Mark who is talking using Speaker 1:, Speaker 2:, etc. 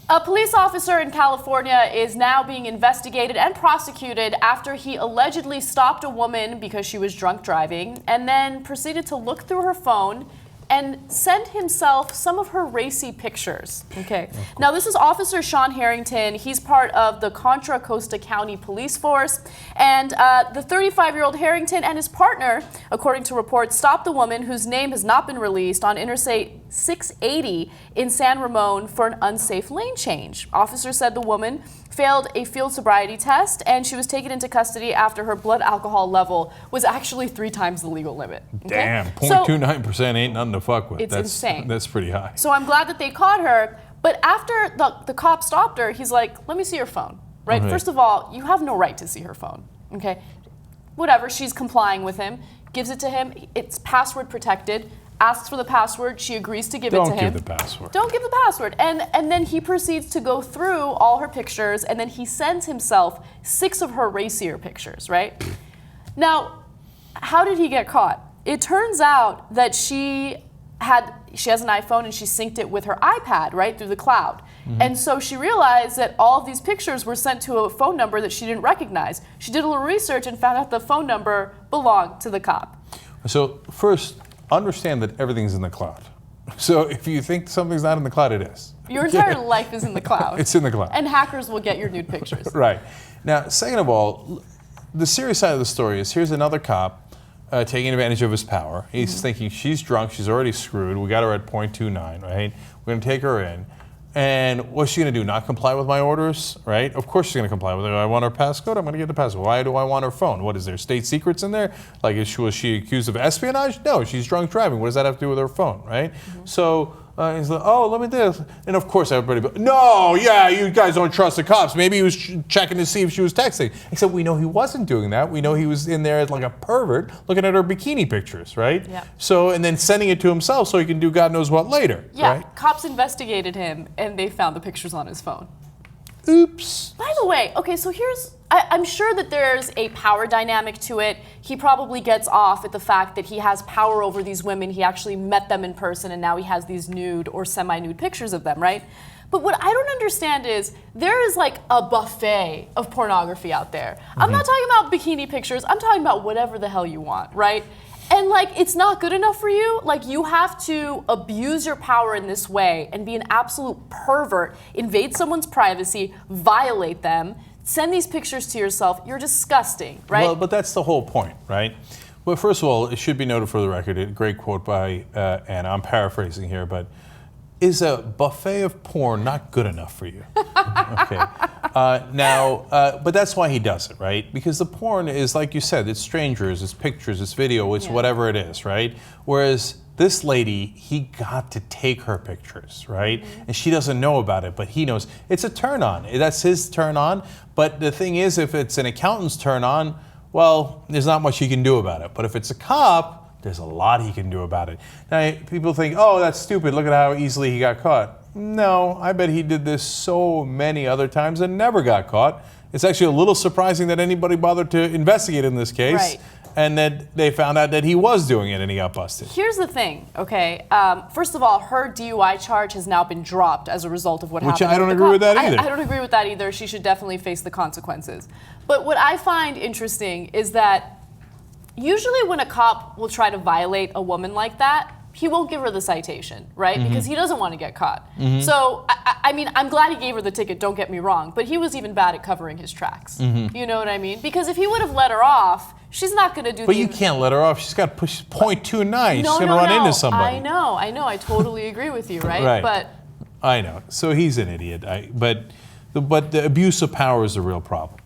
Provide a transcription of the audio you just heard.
Speaker 1: A police officer in California is now being investigated and prosecuted after he allegedly stopped a woman because she was drunk driving and then proceeded to look through her phone and send himself some of her racy pictures. Okay. Now, this is Officer Sean Harrington. He's part of the Contra Costa County Police Force. And the 35-year-old Harrington and his partner, according to reports, stopped the woman whose name has not been released on Interstate 680 in San Ramon for an unsafe lane change. Officers said the woman failed a field sobriety test and she was taken into custody after her blood alcohol level was actually 3 times the legal limit. Okay?
Speaker 2: Damn, 0.29% ain't nothing to fuck with.
Speaker 1: It's insane.
Speaker 2: That's pretty high.
Speaker 1: So I'm glad that they caught her, but after the cop stopped her, he's like, let me see your phone, right?
Speaker 2: Okay.
Speaker 1: First of all, you have no right to see her phone, okay? Whatever, she's complying with him, gives it to him, it's password protected, asks for the password, she agrees to give it to him.
Speaker 2: Don't give the password.
Speaker 1: Don't give the password. And then he proceeds to go through all her pictures, and then he sends himself 6 of her racier pictures, right? Now, how did he get caught? It turns out that she has an iPhone and she synced it with her iPad, right, through the cloud. Mm-hmm. And so she realized that all of these pictures were sent to a phone number that she didn't recognize. She did a little research and found out the phone number belonged to the cop.
Speaker 2: So first, understand that everything's in the cloud. So if you think something's not in the cloud, it is.
Speaker 1: Your entire life is in the cloud.
Speaker 2: It's in the cloud.
Speaker 1: And hackers will get your nude pictures.
Speaker 2: Right. Now, second of all, the serious side of the story is here's another cop taking advantage of his power. He's thinking she's drunk, she's already screwed, we got her at 0.29, right? We're gonna take her in. And what's she gonna do, not comply with my orders, right? Of course she's gonna comply with it. I want her passcode, I'm gonna get the passcode. Why do I want her phone? What is there, state secrets in there? Like, was she accused of espionage? No, she's drunk driving. What does that have to do with her phone, right? So he's like, oh, let me do this. And of course everybody, no, yeah, you guys don't trust the cops. Maybe he was checking to see if she was texting. Except we know he wasn't doing that. We know he was in there as like a pervert looking at her bikini pictures, right?
Speaker 1: Yeah.
Speaker 2: So, and then sending it to himself so he can do God knows what later,
Speaker 1: Yeah,
Speaker 2: right?
Speaker 1: Cops investigated him and they found the pictures on his phone.
Speaker 2: Oops.
Speaker 1: By the way, okay, so I'm sure that there's a power dynamic to it. He probably gets off at the fact that he has power over these women. He actually met them in person and now he has these nude or semi-nude pictures of them, right? But what I don't understand is there is like a buffet of pornography out there. I'm not talking about bikini pictures. I'm talking about whatever the hell you want, right? And like, it's not good enough for you. Like, you have to abuse your power in this way and be an absolute pervert, invade someone's privacy, violate them, send these pictures to yourself. You're disgusting, right?
Speaker 2: Well, but that's the whole point, right? Well, first of all, it should be noted for the record, a great quote by Anna, I'm paraphrasing here, but is a buffet of porn not good enough for you? Okay. But that's why he does it, right? Because the porn is, like you said, it's strangers, it's pictures, it's video, it's whatever it is, right? Whereas this lady, he got to take her pictures, right? And she doesn't know about it, but he knows. It's a turn on. That's his turn on. But the thing is, if it's an accountant's turn on, well, there's not much he can do about it. But if it's a cop, there's a lot he can do about it. Now, people think, oh, that's stupid. Look at how easily he got caught. No, I bet he did this so many other times and never got caught. It's actually a little surprising that anybody bothered to investigate in this case.
Speaker 1: Right.
Speaker 2: And that they found out that he was doing it and he got busted.
Speaker 1: Here's the thing, okay? First of all, her DUI charge has now been dropped as a result of what happened.
Speaker 2: Which I don't agree with that either.
Speaker 1: I don't agree with that either. She should definitely face the consequences. But what I find interesting is that usually when a cop will try to violate a woman like that, he won't give her the citation, right? Because he doesn't want to get caught. So, I mean, I'm glad he gave her the ticket, don't get me wrong, but he was even bad at covering his tracks. You know what I mean? Because if he would have let her off, she's not going to do
Speaker 2: But you can't let her off. She's got to push 0.29. She's going to run into somebody.
Speaker 1: I know. I totally agree with you, right?
Speaker 2: Right.
Speaker 1: But
Speaker 2: I know. So he's an idiot. But the abuse of power is the real problem.